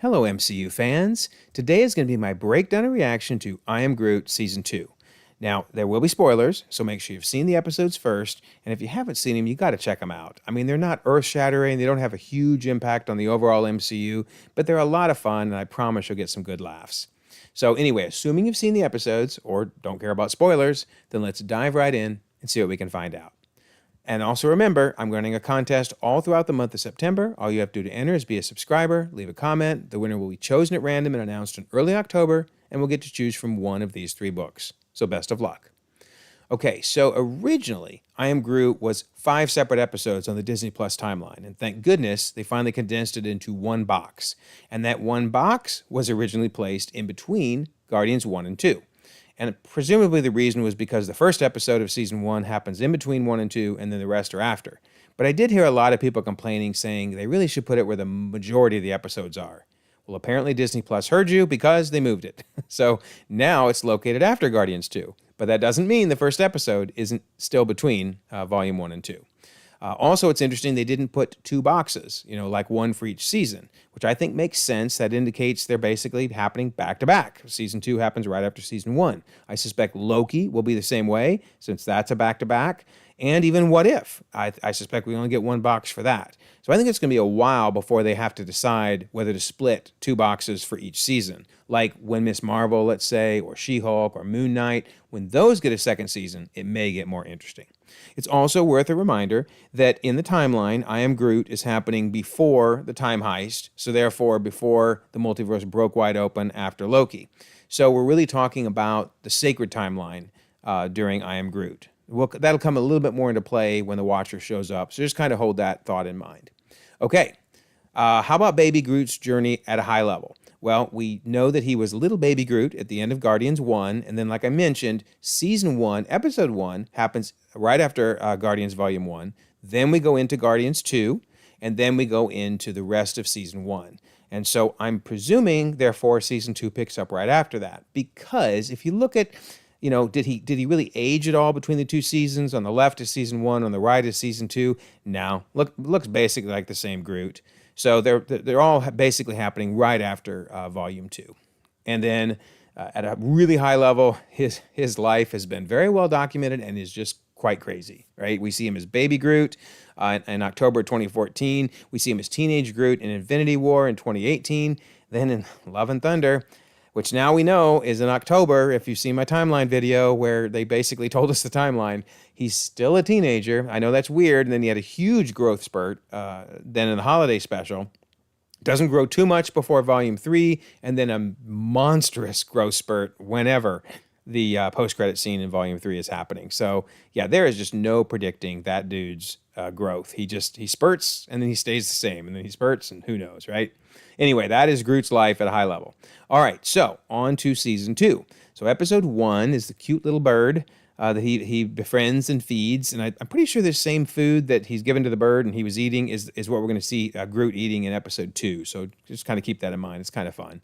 Hello, MCU fans. Today is going to be my breakdown and reaction to I Am Groot Season 2. Now, there will be spoilers, so make sure you've seen the episodes first, and if you haven't seen them, you got to check them out. I mean, they're not earth-shattering, they don't have a huge impact on the overall MCU, but they're a lot of fun, and I promise you'll get some good laughs. So anyway, assuming you've seen the episodes, or don't care about spoilers, then let's dive right in and see what we can find out. And also remember, I'm running a contest all throughout the month of September. All you have to do to enter is be a subscriber, leave a comment. The winner will be chosen at random and announced in early October, and we'll get to choose from one of these 3 books. So best of luck. Okay, so originally, I Am Groot was 5 separate episodes on the Disney Plus timeline, and thank goodness they finally condensed it into one box. And that one box was originally placed in between Guardians 1 and 2. And presumably the reason was because the first episode of Season 1 happens in between 1 and 2, and then the rest are after. But I did hear a lot of people complaining, saying they really should put it where the majority of the episodes are. Well, apparently Disney Plus heard you because they moved it. So now it's located after Guardians 2. But that doesn't mean the first episode isn't still between Volume 1 and 2. Also, it's interesting they didn't put 2 boxes, like one for each season, which I think makes sense. That indicates they're basically happening back to back. Season 2 happens right after Season 1. I suspect Loki will be the same way, since that's a back to back. And even What If? I suspect we only get 1 box for that. So I think it's going to be a while before they have to decide whether to split 2 boxes for each season. Like when Miss Marvel, let's say, or She-Hulk, or Moon Knight. When those get a second season, it may get more interesting. It's also worth a reminder that in the timeline, I Am Groot is happening before the time heist, so therefore before the multiverse broke wide open after Loki. So we're really talking about the sacred timeline during I Am Groot. That'll come a little bit more into play when the Watcher shows up, so just kind of hold that thought in mind. Okay, how about Baby Groot's journey at a high level? Well, we know that he was little baby Groot at the end of Guardians 1, and then like I mentioned, Season 1, Episode 1 happens right after Guardians Volume 1. Then we go into Guardians 2, and then we go into the rest of Season 1. And so I'm presuming, therefore, Season 2 picks up right after that. Because if you look at, did he really age at all between the 2 seasons? On the left is Season 1, on the right is Season 2. No, looks basically like the same Groot. So they're all basically happening right after Volume 2. And then at a really high level, his life has been very well documented and is just quite crazy, right? We see him as Baby Groot in October 2014. We see him as Teenage Groot in Infinity War in 2018. Then in Love and Thunder, which now we know is in October, if you've seen my timeline video where they basically told us the timeline, he's still a teenager. I know that's weird. And then he had a huge growth spurt then in the holiday special. Doesn't grow too much before Volume 3, and then a monstrous growth spurt whenever the post-credit scene in Volume 3 is happening. So, yeah, there is just no predicting that dude's growth. He spurts, and then he stays the same, and then he spurts, and who knows, right? Anyway, that is Groot's life at a high level. All right, so on to Season 2. So Episode 1 is the cute little bird that he befriends and feeds. And I'm pretty sure the same food that he's given to the bird and he was eating is what we're going to see Groot eating in Episode 2. So just kind of keep that in mind. It's kind of fun.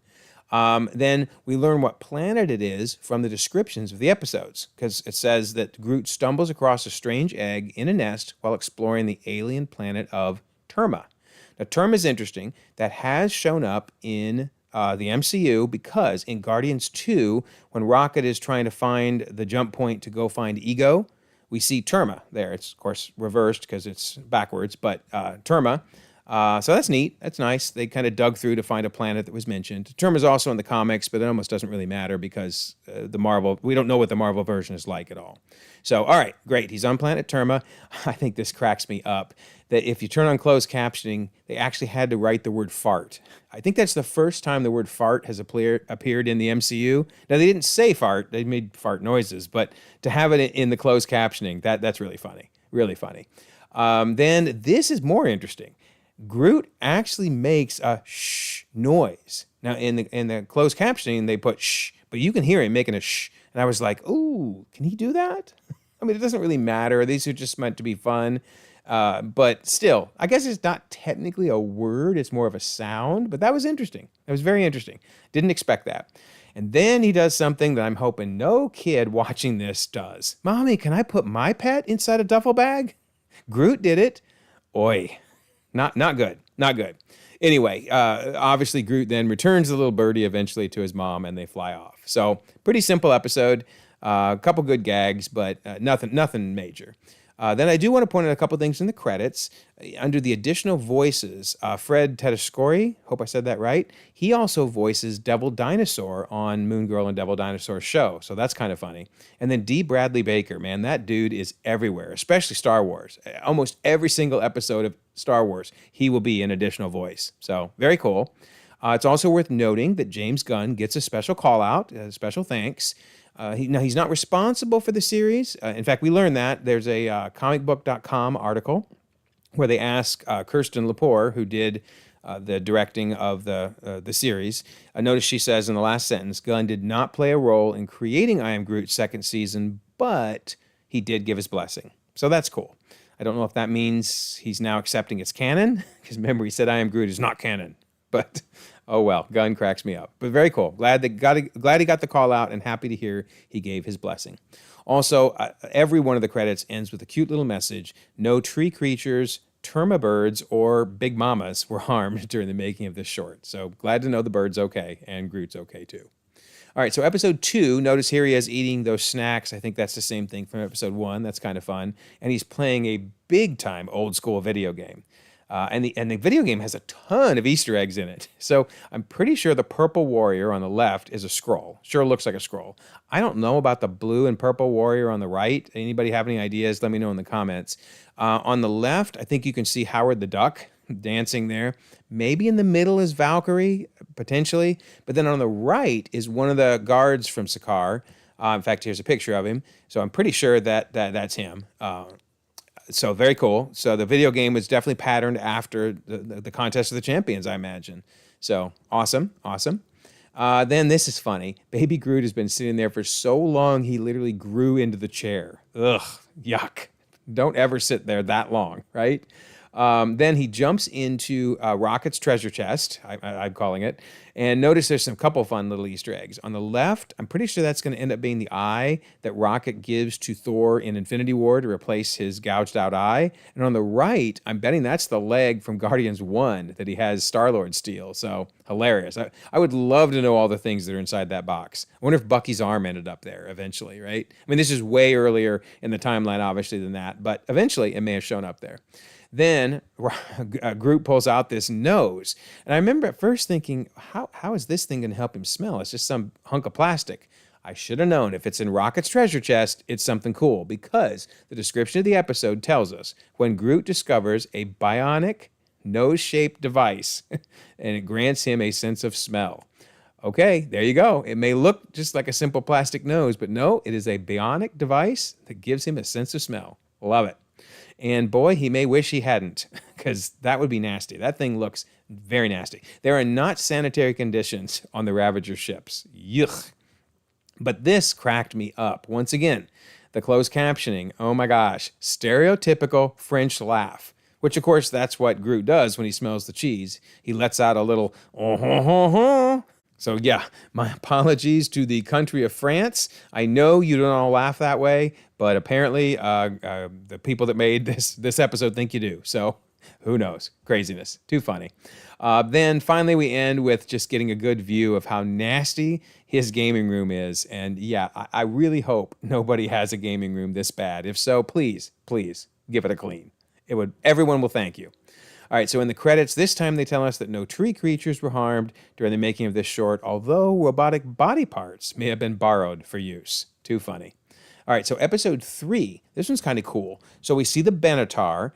Then we learn what planet it is from the descriptions of the episodes, because it says that Groot stumbles across a strange egg in a nest while exploring the alien planet of Terma. Now, Terma is interesting. That has shown up in the MCU because in Guardians 2, when Rocket is trying to find the jump point to go find Ego, we see Terma there. It's, of course, reversed because it's backwards, but Terma. So that's neat. That's nice. They kind of dug through to find a planet that was mentioned. Terma's also in the comics, but it almost doesn't really matter because we don't know what the Marvel version is like at all. So, all right, great. He's on planet Terma. I think this cracks me up that if you turn on closed captioning, they actually had to write the word fart. I think that's the first time the word fart has appeared in the MCU. Now, they didn't say fart. They made fart noises, but to have it in the closed captioning, that's really funny. Really funny. Then this is more interesting. Groot actually makes a shh noise. Now, in the closed captioning, they put shh, but you can hear him making a shh. And I was like, ooh, can he do that? I mean, it doesn't really matter. These are just meant to be fun. But still, I guess it's not technically a word. It's more of a sound. But that was interesting. It was very interesting. Didn't expect that. And then he does something that I'm hoping no kid watching this does. Mommy, can I put my pet inside a duffel bag? Groot did it. Oi. Not good. Not good. Anyway, obviously Groot then returns the little birdie eventually to his mom, and they fly off. So pretty simple episode. A couple good gags, but nothing major. Then I do want to point out a couple things in the credits. Under the additional voices, Fred Tedescory, hope I said that right, he also voices Devil Dinosaur on Moon Girl and Devil Dinosaur's show, so that's kind of funny. And then D. Bradley Baker, man, that dude is everywhere, especially Star Wars. Almost every single episode of Star Wars, he will be an additional voice. So very cool. It's also worth noting that James Gunn gets a special call out, a special thanks. Now, he's not responsible for the series. In fact, we learned that. There's a comicbook.com article where they ask Kirsten Lepore, who did the directing of the series. Notice she says in the last sentence, Gunn did not play a role in creating I Am Groot's second season, but he did give his blessing. So that's cool. I don't know if that means he's now accepting it's canon, because remember, he said I Am Groot is not canon. But oh well, Gunn cracks me up. But very cool. Glad he got the call out, and happy to hear he gave his blessing. Also, every one of the credits ends with a cute little message. No tree creatures, terma birds, or big mamas were harmed during the making of this short. So glad to know the bird's okay, and Groot's okay too. All right, so episode 2, notice here he is eating those snacks. I think that's the same thing from episode 1. That's kind of fun. And he's playing a big-time old-school video game. And the video game has a ton of Easter eggs in it. So I'm pretty sure the purple warrior on the left is a scroll. Sure looks like a scroll. I don't know about the blue and purple warrior on the right. Anybody have any ideas? Let me know in the comments. On the left, I think you can see Howard the Duck dancing there. Maybe in the middle is Valkyrie, potentially. But then on the right is one of the guards from Sakaar. In fact, here's a picture of him. So I'm pretty sure that's him. So very cool. So the video game was definitely patterned after the Contest of the Champions, I imagine. So awesome. Then this is funny. Baby Groot has been sitting there for so long, he literally grew into the chair. Ugh, yuck. Don't ever sit there that long, right? Then he jumps into Rocket's treasure chest, I'm calling it. And notice there's some couple fun little Easter eggs. On the left, I'm pretty sure that's going to end up being the eye that Rocket gives to Thor in Infinity War to replace his gouged out eye. And on the right, I'm betting that's the leg from Guardians 1 that he has Star-Lord steal. So hilarious. I would love to know all the things that are inside that box. I wonder if Bucky's arm ended up there eventually, right? I mean, this is way earlier in the timeline, obviously, than that. But eventually, it may have shown up there. Then Groot pulls out this nose. And I remember at first thinking, how is this thing going to help him smell? It's just some hunk of plastic. I should have known if it's in Rocket's treasure chest, it's something cool, because the description of the episode tells us when Groot discovers a bionic nose-shaped device and it grants him a sense of smell. Okay, there you go. It may look just like a simple plastic nose, but no, it is a bionic device that gives him a sense of smell. Love it. And boy, he may wish he hadn't, because that would be nasty. That thing looks very nasty. There are not sanitary conditions on the Ravager ships. Yuck. But this cracked me up. Once again, the closed captioning, oh my gosh, stereotypical French laugh, which of course that's what Groot does when he smells the cheese. He lets out a little, oh, ho, ho, ho. So yeah, my apologies to the country of France. I know you don't all laugh that way, but apparently the people that made this episode think you do. So who knows? Craziness. Too funny. Then finally we end with just getting a good view of how nasty his gaming room is. And yeah, I really hope nobody has a gaming room this bad. If so, please give it a clean. Everyone will thank you. All right, so in the credits, this time they tell us that no tree creatures were harmed during the making of this short, although robotic body parts may have been borrowed for use. Too funny. All right, so episode 3, this one's kind of cool. So we see the Benatar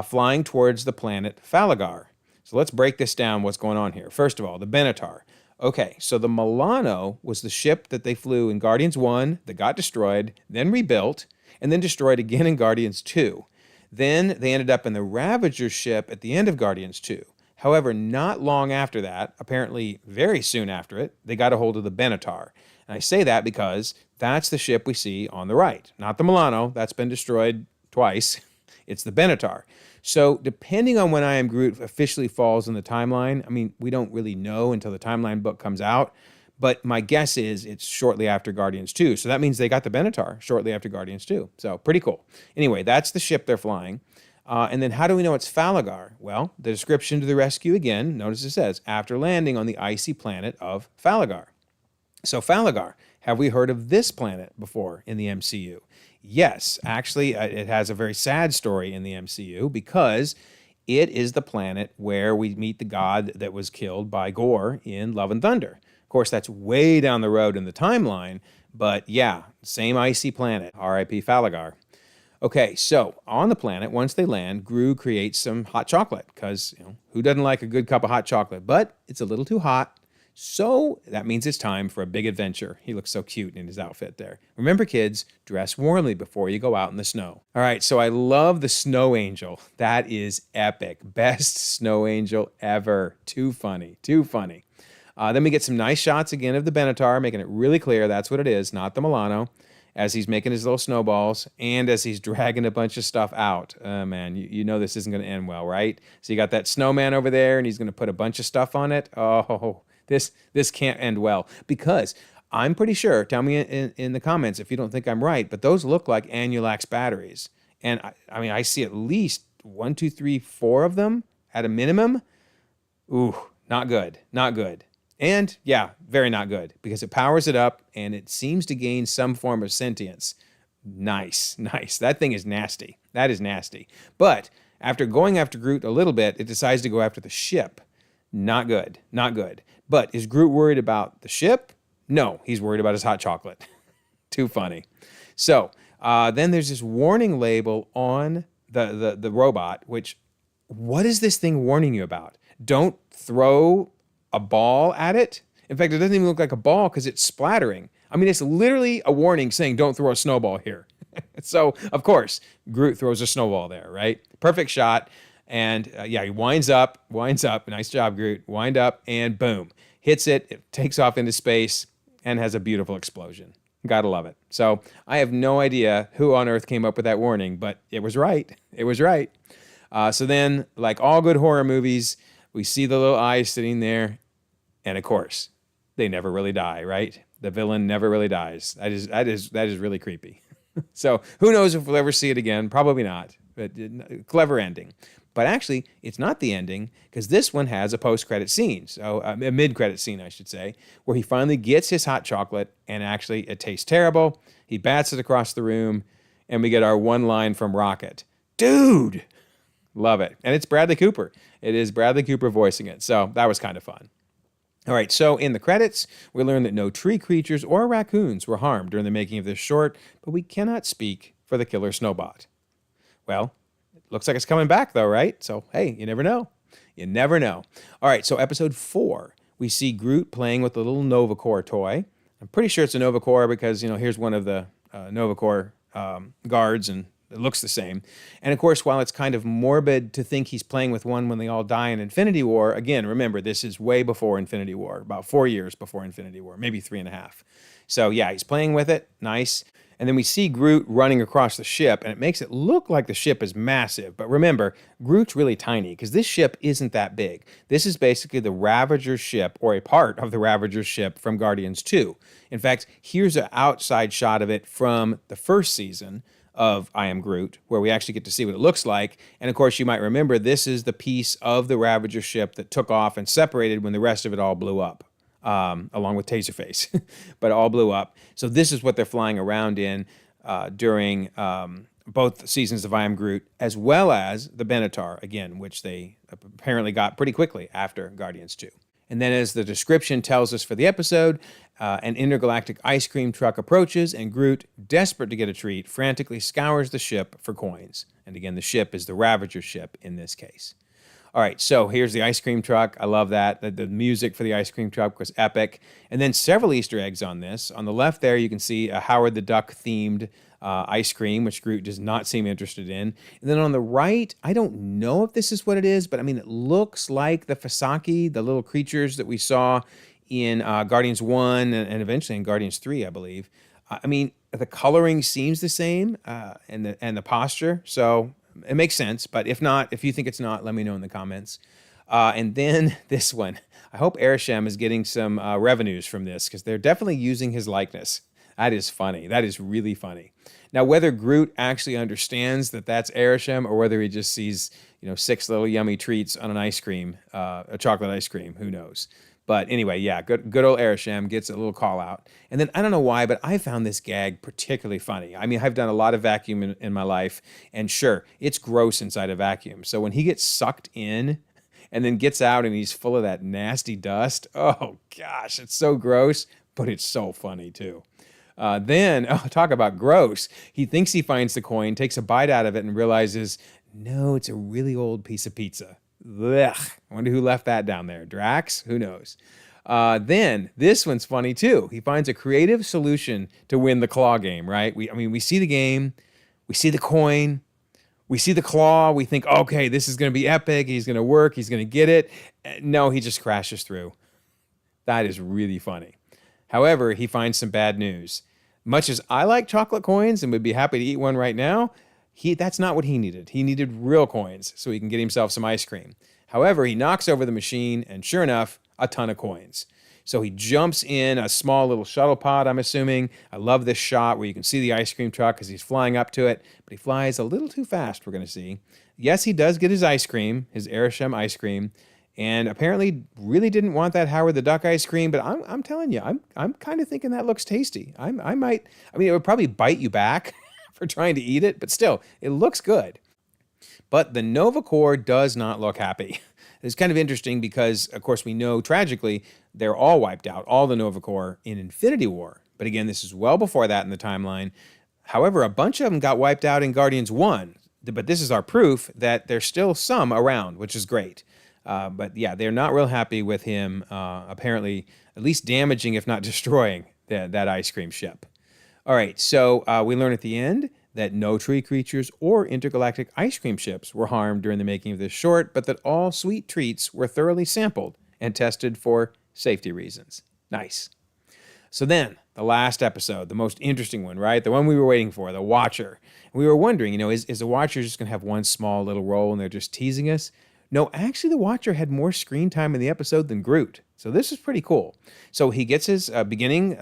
flying towards the planet Falagar. So let's break this down, what's going on here. First of all, the Benatar. Okay, so the Milano was the ship that they flew in Guardians 1 that got destroyed, then rebuilt, and then destroyed again in Guardians 2. Then they ended up in the Ravager ship at the end of Guardians 2. However, not long after that, apparently very soon after it, they got a hold of the Benatar. And I say that because that's the ship we see on the right. Not the Milano, that's been destroyed twice. It's the Benatar. So depending on when I Am Groot officially falls in the timeline, I mean, we don't really know until the timeline book comes out. But my guess is it's shortly after Guardians 2. So that means they got the Benatar shortly after Guardians 2. So pretty cool. Anyway, that's the ship they're flying. And then how do we know it's Falagar? Well, the description to the rescue again, notice it says, after landing on the icy planet of Falagar. So Falagar, have we heard of this planet before in the MCU? Yes, actually, it has a very sad story in the MCU because it is the planet where we meet the god that was killed by Gore in Love and Thunder. Of course, that's way down the road in the timeline, but yeah, same icy planet, R.I.P. Falagar. Okay, so on the planet, once they land, Gru creates some hot chocolate because, who doesn't like a good cup of hot chocolate? But it's a little too hot. So that means it's time for a big adventure. He looks so cute in his outfit there. Remember, kids, dress warmly before you go out in the snow. All right, so I love the snow angel. That is epic. Best snow angel ever. Too funny, too funny. Then we get some nice shots again of the Benatar, making it really clear that's what it is, not the Milano, as he's making his little snowballs and as he's dragging a bunch of stuff out. Man, you know this isn't going to end well, right? So you got that snowman over there, and he's going to put a bunch of stuff on it. Oh, this can't end well because I'm pretty sure, tell me in the comments if you don't think I'm right, but those look like Annulax batteries. And I mean, I see at least 1, 2, 3, 4 of them at a minimum. Ooh, not good, not good. And yeah, very not good because it powers it up and it seems to gain some form of sentience. Nice, nice. That thing is nasty. That is nasty. But after going after Groot a little bit, it decides to go after the ship. Not good, not good. But is Groot worried about the ship? No, he's worried about his hot chocolate. Too funny. So then there's this warning label on the robot, which, what is this thing warning you about? Don't throw a ball at it. In fact, it doesn't even look like a ball because it's splattering. I mean, it's literally a warning saying don't throw a snowball here. So, of course, Groot throws a snowball there, right? Perfect shot. And he winds up. Nice job, Groot. Wind up and boom. Hits it. It takes off into space and has a beautiful explosion. Gotta love it. So I have no idea who on earth came up with that warning, but it was right. It was right. So then, like all good horror movies, we see the little eyes sitting there. And of course, they never really die, right? The villain never really dies. That is really creepy. So who knows if we'll ever see it again? Probably not. But clever ending. But actually, it's not the ending because this one has a post-credit scene, so a mid-credit scene, I should say, where he finally gets his hot chocolate and actually it tastes terrible. He bats it across the room, and we get our one line from Rocket. Dude! Love it. And it's Bradley Cooper. It is Bradley Cooper voicing it, so that was kind of fun. All right, so in the credits, we learn that no tree creatures or raccoons were harmed during the making of this short, but we cannot speak for the killer Snowbot. Well, it looks like it's coming back though, right? So, hey, you never know. You never know. All right, so episode 4, we see Groot playing with a little Nova Corps toy. I'm pretty sure it's a Nova Corps because, here's one of the Nova Corps guards, and it looks the same. And of course, while it's kind of morbid to think he's playing with one when they all die in Infinity War, again, remember, this is way before Infinity War, about 4 years before Infinity War, maybe 3.5. So yeah, he's playing with it. Nice. And then we see Groot running across the ship, and it makes it look like the ship is massive. But remember, Groot's really tiny because this ship isn't that big. This is basically the Ravager's ship, or a part of the Ravager's ship from Guardians 2. In fact, here's an outside shot of it from the first season of I Am Groot, where we actually get to see what it looks like. And of course, you might remember, this is the piece of the Ravager ship that took off and separated when the rest of it all blew up. Along with Taserface, but all blew up. So this is what they're flying around in during both seasons of I Am Groot, as well as the Benatar, again, which they apparently got pretty quickly after Guardians 2. And then as the description tells us for the episode, an intergalactic ice cream truck approaches, and Groot, desperate to get a treat, frantically scours the ship for coins. And again, the ship is the Ravager ship in this case. All right, so here's the ice cream truck. I love that. The music for the ice cream truck was epic. And then several Easter eggs on this. On the left there, you can see a Howard the Duck-themed ice cream, which Groot does not seem interested in. And then on the right, I don't know if this is what it is, but I mean, it looks like the Fasaki, the little creatures that we saw in Guardians 1 and eventually in Guardians 3, I believe. I mean, the coloring seems the same and the posture, so it makes sense, but if not, if you think it's not, let me know in the comments. And then this one. I hope Arishem is getting some revenues from this because they're definitely using his likeness. That is funny. That is really funny. Now, whether Groot actually understands that that's Arishem or whether he just sees, 6 little yummy treats on an ice cream, a chocolate ice cream, who knows? But anyway, yeah, good old Arishem gets a little call out. And then I don't know why, but I found this gag particularly funny. I mean, I've done a lot of vacuum in my life, and sure, it's gross inside a vacuum. So when he gets sucked in and then gets out and he's full of that nasty dust, oh gosh, it's so gross, but it's so funny too. Then, talk about gross. He thinks he finds the coin, takes a bite out of it, and realizes, no, it's a really old piece of pizza. Ugh. I wonder who left that down there. Drax? Who knows? Then, this one's funny too. He finds a creative solution to win the claw game, right? We see the game, we see the coin, we see the claw, we think, okay, this is going to be epic, he's going to work, he's going to get it. No, he just crashes through. That is really funny. However, he finds some bad news. Much as I like chocolate coins and would be happy to eat one right now, that's not what he needed. He needed real coins so he can get himself some ice cream. However, he knocks over the machine, and sure enough, a ton of coins. So he jumps in a small little shuttle pod, I'm assuming. I love this shot where you can see the ice cream truck as he's flying up to it, but he flies a little too fast, we're going to see. Yes, he does get his ice cream, his Arishem ice cream, and apparently really didn't want that Howard the Duck ice cream, but I'm telling you, I'm kind of thinking that looks tasty. I mean, it would probably bite you back for trying to eat it, but still, it looks good. But the Nova Corps does not look happy. It's kind of interesting because, of course, we know tragically they're all wiped out, all the Nova Corps in Infinity War. But again, this is well before that in the timeline. However, a bunch of them got wiped out in Guardians 1. But this is our proof that there's still some around, which is great. But yeah, they're not real happy with him apparently at least damaging, if not destroying, that ice cream ship. All right, so we learn at the end that no tree creatures or intergalactic ice cream ships were harmed during the making of this short, but that all sweet treats were thoroughly sampled and tested for safety reasons. Nice. So then, the last episode, the most interesting one, right? The one we were waiting for, the Watcher. We were wondering, is the Watcher just going to have one small little role and they're just teasing us? No, actually, the Watcher had more screen time in the episode than Groot. So this is pretty cool. So he gets his beginning,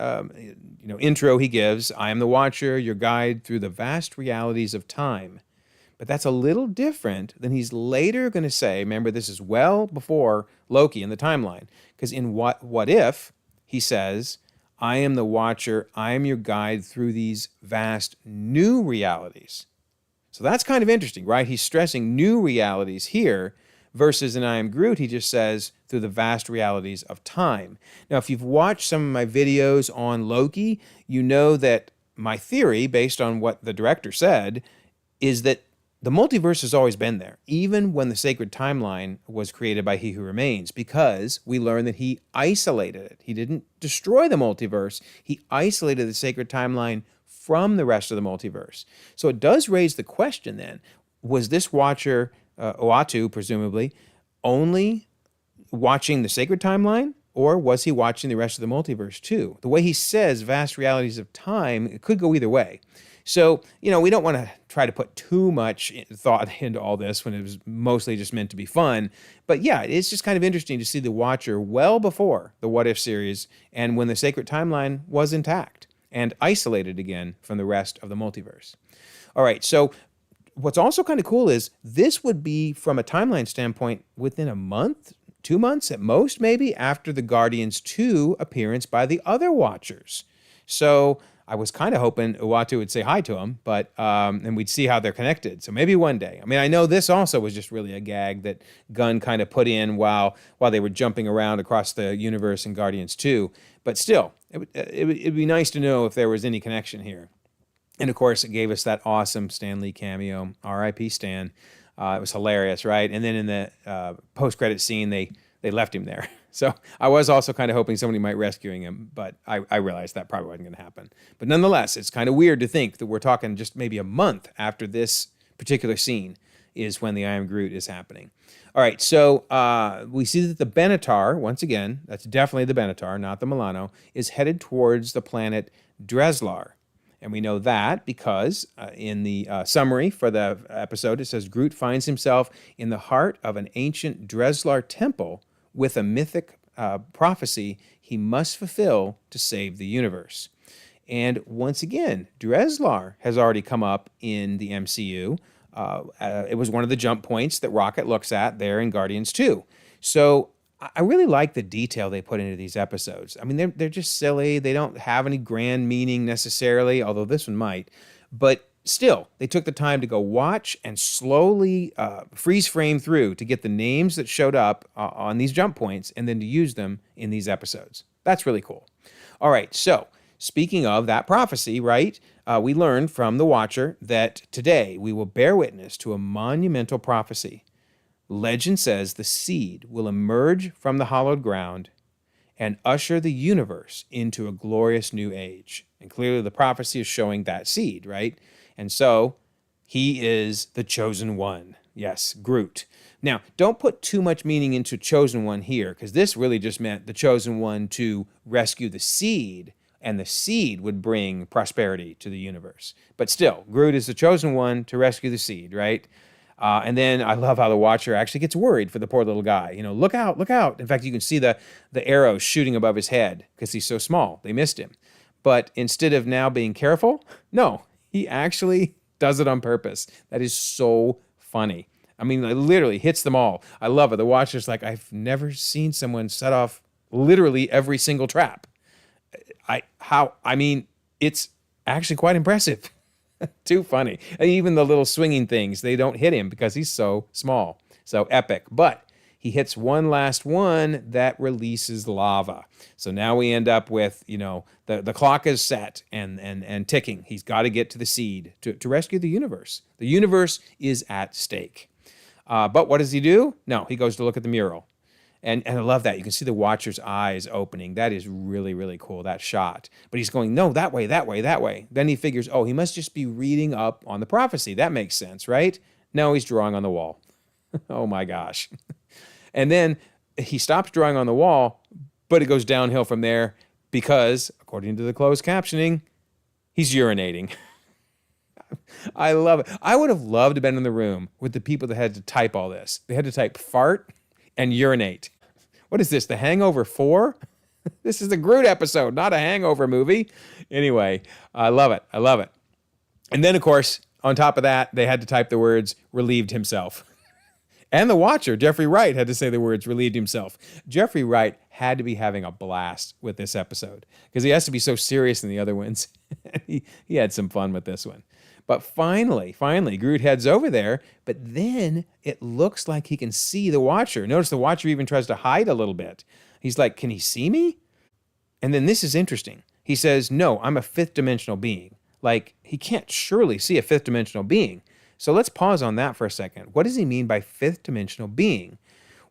intro he gives, I am the Watcher, your guide through the vast realities of time. But that's a little different than he's later going to say. Remember, this is well before Loki in the timeline. Because in What If, he says, I am the Watcher, I am your guide through these vast new realities. So that's kind of interesting, right? He's stressing new realities here, versus in I Am Groot, he just says, through the vast realities of time. Now, if you've watched some of my videos on Loki, you know that my theory, based on what the director said, is that the multiverse has always been there, even when the sacred timeline was created by He Who Remains, because we learn that he isolated it. He didn't destroy the multiverse. He isolated the sacred timeline from the rest of the multiverse. So it does raise the question then, was this Watcher, Uatu, presumably, only watching the sacred timeline, or was he watching the rest of the multiverse too? The way he says vast realities of time, it could go either way. So, we don't want to try to put too much thought into all this when it was mostly just meant to be fun. But yeah, it's just kind of interesting to see the Watcher well before the What If series and when the sacred timeline was intact and isolated again from the rest of the multiverse. All right, so what's also kind of cool is this would be, from a timeline standpoint, within a month, 2 months at most, maybe, after the Guardians 2 appearance by the other Watchers. So I was kind of hoping Uatu would say hi to him, but and we'd see how they're connected. So maybe one day. I mean, I know this also was just really a gag that Gunn kind of put in while they were jumping around across the universe in Guardians 2. But still, it'd be nice to know if there was any connection here. And of course, it gave us that awesome Stan Lee cameo, R.I.P. Stan. It was hilarious, right? And then in the post-credit scene, they left him there. So I was also kind of hoping somebody might rescue him, but I realized that probably wasn't going to happen. But nonetheless, it's kind of weird to think that we're talking just maybe a month after this particular scene is when the I Am Groot is happening. All right, so we see that the Benatar, once again, that's definitely the Benatar, not the Milano, is headed towards the planet Dreslar. And we know that because in the summary for the episode, it says Groot finds himself in the heart of an ancient Dreslar temple with a mythic prophecy he must fulfill to save the universe. And once again, Dreslar has already come up in the MCU. It was one of the jump points that Rocket looks at there in Guardians 2. So I really like the detail they put into these episodes. I mean, they're just silly. They don't have any grand meaning necessarily, although this one might. But still, they took the time to go watch and slowly freeze frame through to get the names that showed up on these jump points and then to use them in these episodes. That's really cool. All right, so speaking of that prophecy, right, we learned from the Watcher that today we will bear witness to a monumental prophecy. Legend says the seed will emerge from the hallowed ground and usher the universe into a glorious new age. And clearly the prophecy is showing that seed, right? And so he is the chosen one. Yes, Groot. Now, don't put too much meaning into chosen one here, because this really just meant the chosen one to rescue the seed, and the seed would bring prosperity to the universe. But still, Groot is the chosen one to rescue the seed, right? And then I love how the Watcher actually gets worried for the poor little guy. You know, look out, look out. In fact, you can see the arrows shooting above his head because he's so small. They missed him. But instead of now being careful, no, he actually does it on purpose. That is so funny. I mean, it literally hits them all. I love it. The Watcher's like, I've never seen someone set off literally every single trap. I mean, it's actually quite impressive. Too funny. And even the little swinging things, they don't hit him because he's so small. So epic. But he hits one last one that releases lava. So now we end up with, you know, the clock is set and ticking. He's got to get to the seed to rescue the universe. The universe is at stake. But what does he do? No, he goes to look at the mural. And I love that. You can see the Watcher's eyes opening. That is really, really cool, that shot. But he's going, no, that way, that way, that way. Then he figures, oh, he must just be reading up on the prophecy. That makes sense, right? No, he's drawing on the wall. Oh, my gosh. And then he stops drawing on the wall, but it goes downhill from there because, according to the closed captioning, he's urinating. I love it. I would have loved to have been in the room with the people that had to type all this. They had to type fart and urinate. What is this, The Hangover 4? This is the Groot episode, not a hangover movie. Anyway, I love it. I love it. And then, of course, on top of that, they had to type the words relieved himself. And the Watcher, Jeffrey Wright, had to say the words relieved himself. Jeffrey Wright had to be having a blast with this episode because he has to be so serious in the other ones. he had some fun with this one. But finally, Groot heads over there, but then it looks like he can see the Watcher. Notice the Watcher even tries to hide a little bit. He's like, can he see me? And then this is interesting. He says, no, I'm a fifth dimensional being. Like, he can't surely see a fifth dimensional being. So let's pause on that for a second. What does he mean by fifth dimensional being?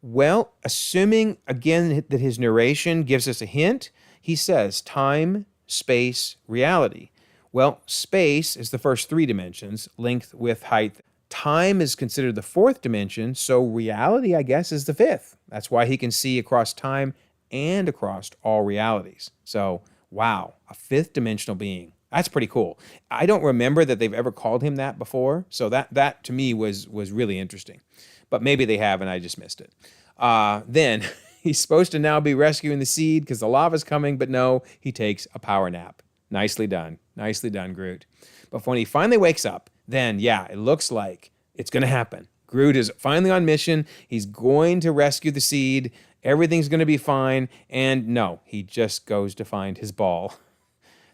Well, assuming, again, that his narration gives us a hint, he says time, space, reality. Well, space is the first three dimensions, length, width, height. Time is considered the fourth dimension, so reality, I guess, is the fifth. That's why he can see across time and across all realities. So, wow, a fifth dimensional being. That's pretty cool. I don't remember that they've ever called him that before, so that to me was really interesting. But maybe they have and I just missed it. Then he's supposed to now be rescuing the seed because the lava's coming, but no, he takes a power nap. Nicely done. Nicely done, Groot. But when he finally wakes up, then, yeah, it looks like it's going to happen. Groot is finally on mission. He's going to rescue the seed. Everything's going to be fine. And no, he just goes to find his ball.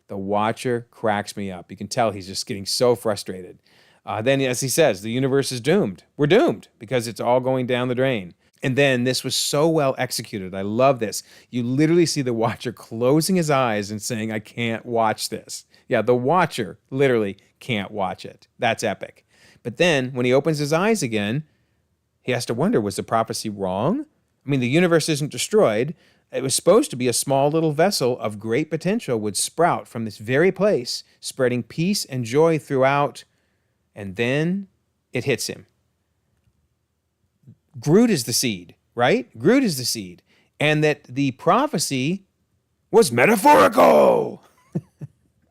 The Watcher cracks me up. You can tell he's just getting so frustrated. Then, as he says, the universe is doomed. We're doomed because it's all going down the drain. And then this was so well executed. I love this. You literally see the Watcher closing his eyes and saying, I can't watch this. Yeah, the Watcher literally can't watch it. That's epic. But then when he opens his eyes again, he has to wonder, was the prophecy wrong? I mean, the universe isn't destroyed. It was supposed to be a small little vessel of great potential would sprout from this very place, spreading peace and joy throughout. And then it hits him. Groot is the seed, right? Groot is the seed. And that the prophecy was metaphorical.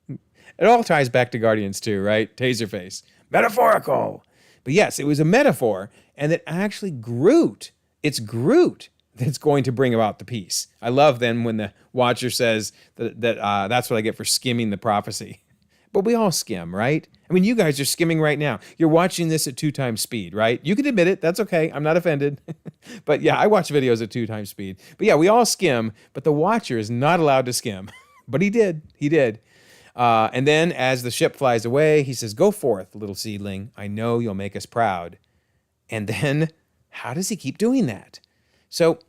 It all ties back to Guardians 2, right? Taserface. Metaphorical. But yes, it was a metaphor. And that actually Groot, it's Groot that's going to bring about the peace. I love then when the Watcher says that that's what I get for skimming the prophecy. But we all skim, right? I mean, you guys are skimming right now. You're watching this at 2 times speed, right? You can admit it. That's okay. I'm not offended. But yeah, I watch videos at 2 times speed. But yeah, we all skim, but the Watcher is not allowed to skim. But he did. He did. And then as the ship flies away, he says, "Go forth, little seedling. I know you'll make us proud." And then how does he keep doing that? So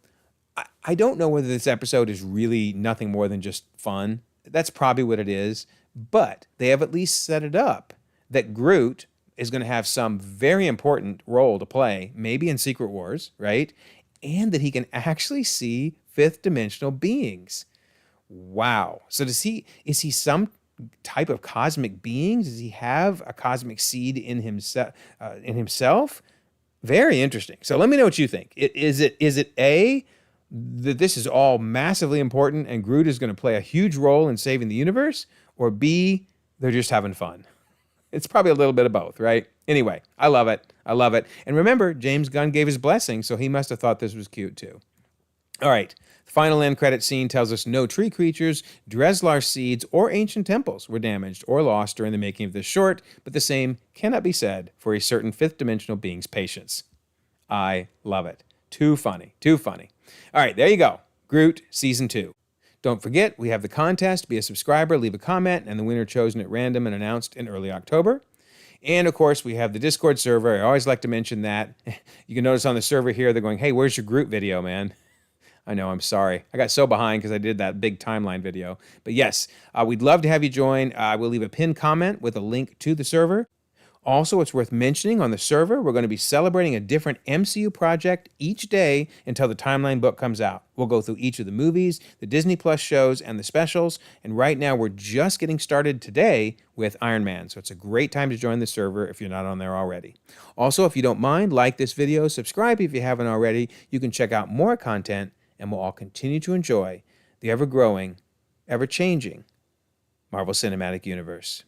I don't know whether this episode is really nothing more than just fun. That's probably what it is. But they have at least set it up that Groot is going to have some very important role to play, maybe in Secret Wars, right? And that he can actually see fifth dimensional beings. Wow. So is he some type of cosmic being? Does he have a cosmic seed in himself? Very interesting. So let me know what you think. Is it A, that this is all massively important and Groot is going to play a huge role in saving the universe? Or B, they're just having fun? It's probably a little bit of both, right? Anyway, I love it. I love it. And remember, James Gunn gave his blessing, so he must have thought this was cute too. All right. The final end credit scene tells us no tree creatures, Dreslar seeds, or ancient temples were damaged or lost during the making of this short, but the same cannot be said for a certain fifth dimensional being's patience. I love it. Too funny. Too funny. All right, there you go. Groot Season 2. Don't forget, we have the contest. Be a subscriber, leave a comment, and the winner chosen at random and announced in early October. And, of course, we have the Discord server. I always like to mention that. You can notice on the server here, they're going, "Hey, where's your Groot video, man?" I know, I'm sorry. I got so behind because I did that big timeline video. But yes, we'd love to have you join. We'll leave a pinned comment with a link to the server. Also, it's worth mentioning on the server, we're going to be celebrating a different MCU project each day until the timeline book comes out. We'll go through each of the movies, the Disney Plus shows, and the specials. And right now, we're just getting started today with Iron Man. So it's a great time to join the server if you're not on there already. Also, if you don't mind, like this video, subscribe if you haven't already. You can check out more content, and we'll all continue to enjoy the ever-growing, ever-changing Marvel Cinematic Universe.